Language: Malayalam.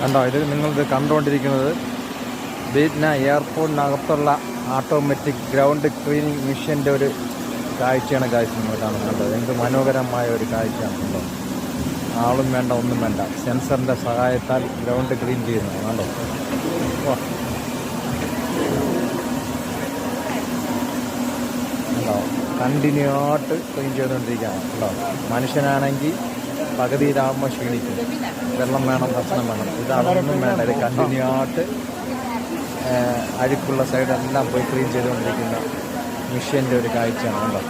കണ്ടോ, ഇത് നിങ്ങളിത് കണ്ടുകൊണ്ടിരിക്കുന്നത് ബീറ്റ്ന എയർപോർട്ടിനകത്തുള്ള ഓട്ടോമാറ്റിക് ഗ്രൗണ്ട് ക്ലീനിങ് മെഷീൻ്റെ ഒരു കാഴ്ചയാണ്. കാഴ്ച നിങ്ങൾ കാണുന്നുണ്ട്. എന്ത് മനോഹരമായ ഒരു കാഴ്ചയാണ്. കണ്ടോ, ആളും വേണ്ട ഒന്നും വേണ്ട, സെൻസറിൻ്റെ സഹായത്താൽ ഗ്രൗണ്ട് ക്ലീൻ ചെയ്യുന്നത് കണ്ടോ. കണ്ടോ, കണ്ടിന്യൂ ആയിട്ട് ക്ലീൻ ചെയ്തുകൊണ്ടിരിക്കുകയാണ്. കണ്ടോ, മനുഷ്യനാണെങ്കിൽ പകുതിയിലാകുമ്പോൾ ക്ഷീണിക്കും. വെള്ളം വേണം, ഭക്ഷണം വേണം. ഇതൊന്നും വേണ്ട, ഇത് കണ്ടിന്യൂ ആയിട്ട് അഴുക്കുള്ള സൈഡെല്ലാം പോയി ക്ലീൻ ചെയ്തുകൊണ്ടിരിക്കുന്ന മെഷീൻ്റെ ഒരു കാഴ്ചയാണ്. കണ്ടോ.